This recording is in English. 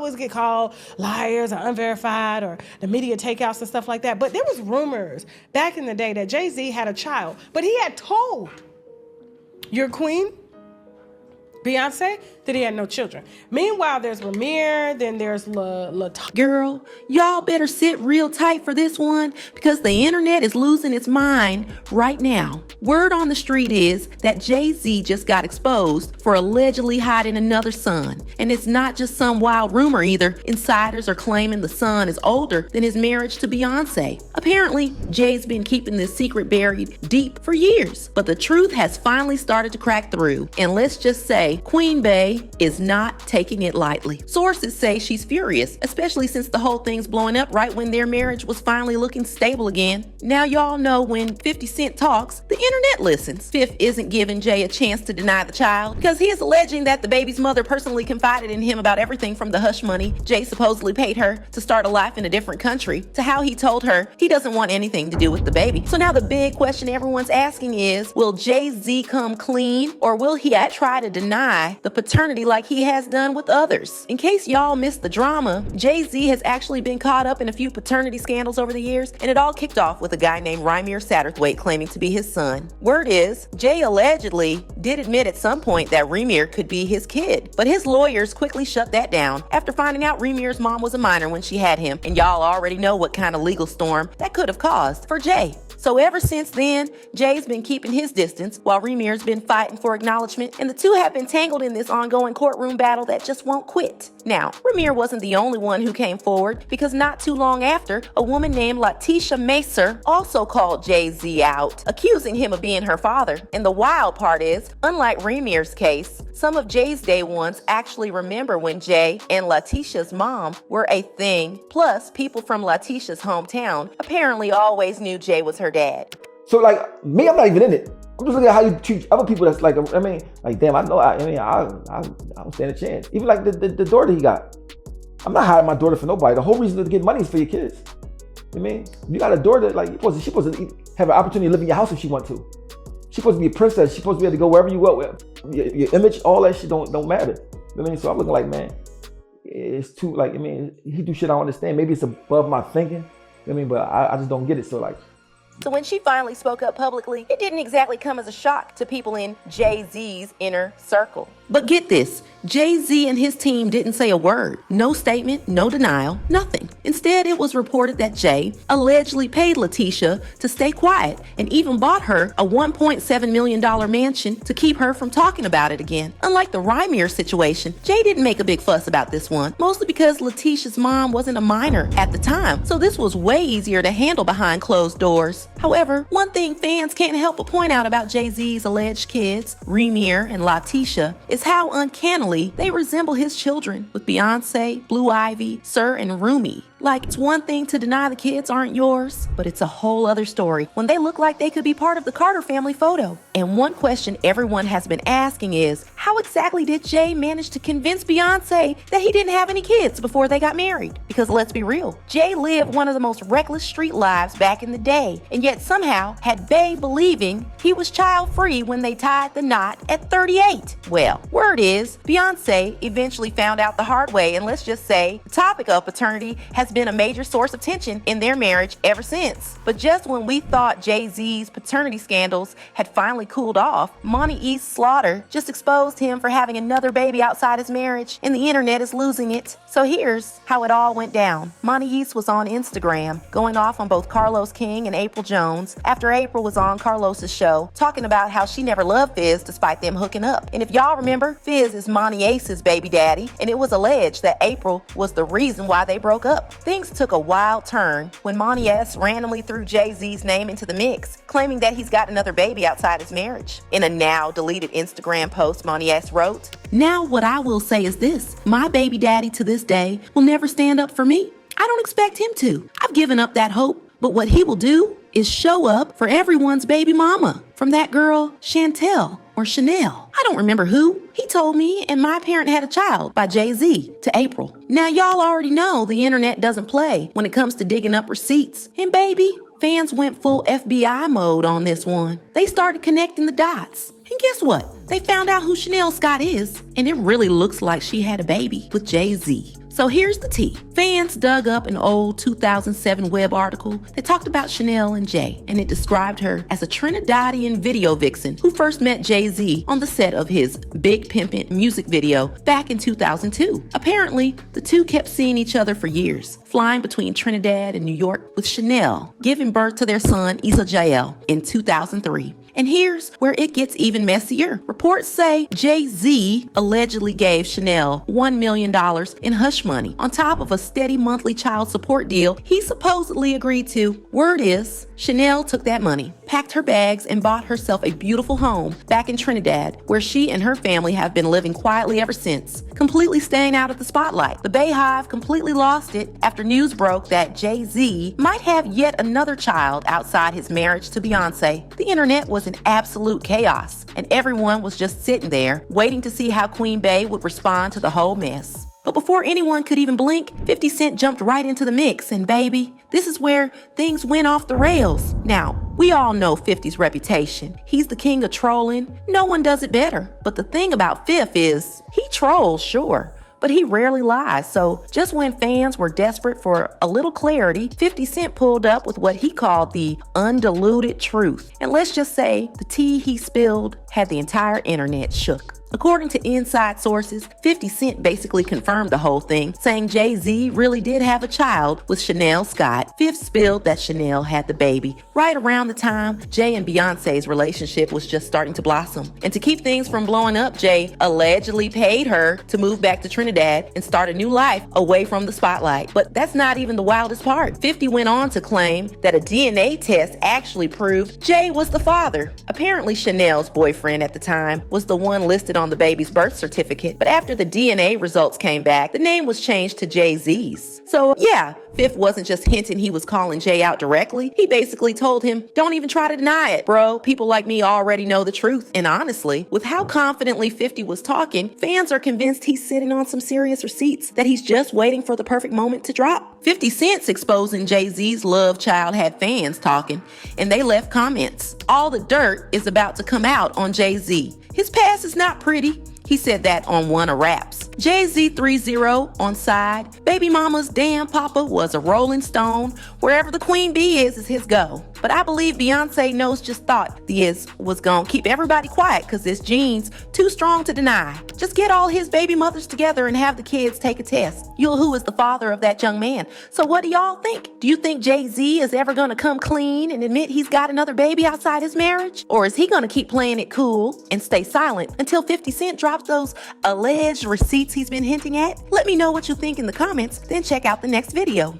always get called liars or unverified or the media takeouts and stuff like that. But there was rumors back in the day that Jay-Z had a child, but he had told your queen, Beyoncé, that he had no children. Meanwhile, there's Ramir, then there's Girl, y'all better sit real tight for this one because the internet is losing its mind right now. Word on the street is that Jay-Z just got exposed for allegedly hiding another son. And it's not just some wild rumor either. Insiders are claiming the son is older than his marriage to Beyoncé. Apparently, Jay's been keeping this secret buried deep for years. But the truth has finally started to crack through. And let's just say, Queen Bey is not taking it lightly. Sources say she's furious, especially since the whole thing's blowing up right when their marriage was finally looking stable again. Now y'all know when 50 Cent talks, the internet listens. Fifth isn't giving Jay a chance to deny the child because he is alleging that the baby's mother personally confided in him about everything from the hush money Jay supposedly paid her to start a life in a different country to how he told her he doesn't want anything to do with the baby. So now the big question everyone's asking is, will Jay-Z come clean or will he try to deny the paternity like he has done with others? In case y'all missed the drama, Jay-Z has actually been caught up in a few paternity scandals over the years, and it all kicked off with a guy named Ramir Satterthwaite claiming to be his son. Word is, Jay allegedly did admit at some point that Ramir could be his kid, but his lawyers quickly shut that down after finding out Ramir's mom was a minor when she had him, and y'all already know what kind of legal storm that could have caused for Jay. So ever since then, Jay's been keeping his distance while Ramir's been fighting for acknowledgement, and the two have been tangled in this ongoing courtroom battle that just won't quit. Now, Ramir wasn't the only one who came forward because not too long after, a woman named Letitia Macer also called Jay-Z out, accusing him of being her father. And the wild part is, unlike Ramir's case, some of Jay's day ones actually remember when Jay and Letitia's mom were a thing. Plus, people from Letitia's hometown apparently always knew Jay was her dad. So like me, I'm not even in it. I'm just looking at how you treat other people. That's like, I mean, like damn, I know. I don't stand a chance. Even like the daughter he got. I'm not hiring my daughter for nobody. The whole reason to get money is for your kids. I mean, you got a daughter, like she's supposed to have an opportunity to live in your house if she want to. She's supposed to be a princess. She's supposed to be able to go wherever you go. Your image, all that shit don't matter. I mean, so I'm looking like, man, it's too like. I mean, he do shit I don't understand. Maybe it's above my thinking. I mean, but I just don't get it. So like. So when she finally spoke up publicly, it didn't exactly come as a shock to people in Jay-Z's inner circle. But get this, Jay-Z and his team didn't say a word. No statement, no denial, nothing. Instead, it was reported that Jay allegedly paid Letitia to stay quiet and even bought her a $1.7 million mansion to keep her from talking about it again. Unlike the Ramir situation, Jay didn't make a big fuss about this one, mostly because Letitia's mom wasn't a minor at the time, so this was way easier to handle behind closed doors. However, one thing fans can't help but point out about Jay-Z's alleged kids, Ramir and Letitia, is how uncannily they resemble his children with Beyoncé, Blue Ivy, Sir, and Rumi. Like, it's one thing to deny the kids aren't yours, but it's a whole other story when they look like they could be part of the Carter family photo. And one question everyone has been asking is, how exactly did Jay manage to convince Beyoncé that he didn't have any kids before they got married? Because let's be real, Jay lived one of the most reckless street lives back in the day, and yet somehow had Bey believing he was child-free when they tied the knot at 38. Well, word is, Beyoncé eventually found out the hard way, and let's just say the topic of paternity has been a major source of tension in their marriage ever since. But just when we thought Jay-Z's paternity scandals had finally cooled off, Monty East's slaughter just exposed him for having another baby outside his marriage, and the internet is losing it. So here's how it all went down. Monty East was on Instagram, going off on both Carlos King and April Jones after April was on Carlos's show, talking about how she never loved Fizz despite them hooking up. And if y'all remember, Fizz is Monty Ace's baby daddy, and it was alleged that April was the reason why they broke up. Things took a wild turn when Monty S randomly threw Jay-Z's name into the mix, claiming that he's got another baby outside his marriage. In a now deleted Instagram post, Monty S wrote, "Now what I will say is this, my baby daddy to this day will never stand up for me. I don't expect him to. I've given up that hope, but what he will do is show up for everyone's baby mama. From that girl, Chantel or Chanel. I don't remember who. He told me and my parent had a child by Jay-Z to April." Now y'all already know the internet doesn't play when it comes to digging up receipts. And baby, fans went full FBI mode on this one. They started connecting the dots. And guess what? They found out who Chanel Scott is, and it really looks like she had a baby with Jay-Z. So here's the tea. Fans dug up an old 2007 web article that talked about Chanel and Jay, and it described her as a Trinidadian video vixen who first met Jay-Z on the set of his Big Pimpin' music video back in 2002. Apparently, the two kept seeing each other for years, flying between Trinidad and New York, with Chanel giving birth to their son Issa Jael in 2003. And here's where it gets even messier. Reports say Jay-Z allegedly gave Chanel $1 million in hush money on top of a steady monthly child support deal he supposedly agreed to. Word is, Chanel took that money, packed her bags, and bought herself a beautiful home back in Trinidad, where she and her family have been living quietly ever since, completely staying out of the spotlight. The Bayhive completely lost it after news broke that Jay-Z might have yet another child outside his marriage to Beyoncé. The internet was in absolute chaos, and everyone was just sitting there waiting to see how Queen Bey would respond to the whole mess. But before anyone could even blink, 50 Cent jumped right into the mix, and baby, this is where things went off the rails. Now, we all know 50's reputation. He's the king of trolling. No one does it better. But the thing about Fifth is, he trolls, sure, but he rarely lies. So just when fans were desperate for a little clarity, 50 Cent pulled up with what he called the undiluted truth. And let's just say the tea he spilled had the entire internet shook. According to inside sources, 50 Cent basically confirmed the whole thing, saying Jay-Z really did have a child with Chanel Scott. Fifth spilled that Chanel had the baby right around the time Jay and Beyoncé's relationship was just starting to blossom. And to keep things from blowing up, Jay allegedly paid her to move back to Trinidad and start a new life away from the spotlight. But that's not even the wildest part. 50 went on to claim that a DNA test actually proved Jay was the father. Apparently, Chanel's boyfriend at the time was the one listed on the baby's birth certificate, but after the DNA results came back, the name was changed to Jay-Z's. So yeah, Fifth wasn't just hinting he was calling Jay out directly. He basically told him, don't even try to deny it, bro. People like me already know the truth. And honestly, with how confidently 50 was talking, fans are convinced he's sitting on some serious receipts that he's just waiting for the perfect moment to drop. 50 Cent's exposing Jay-Z's love child had fans talking, and they left comments. All the dirt is about to come out on Jay-Z. His past is not pretty. He said that on one of Raps. Jay-Z 3-0 on side. Baby mama's damn papa was a rolling stone. Wherever the queen bee is his go. But I believe Beyoncé knows just thought this was gonna keep everybody quiet because this gene's too strong to deny. Just get all his baby mothers together and have the kids take a test. You'll who is the father of that young man. So what do y'all think? Do you think Jay-Z is ever gonna come clean and admit he's got another baby outside his marriage? Or is he gonna keep playing it cool and stay silent until 50 Cent drops those alleged receipts he's been hinting at? Let me know what you think in the comments, then check out the next video.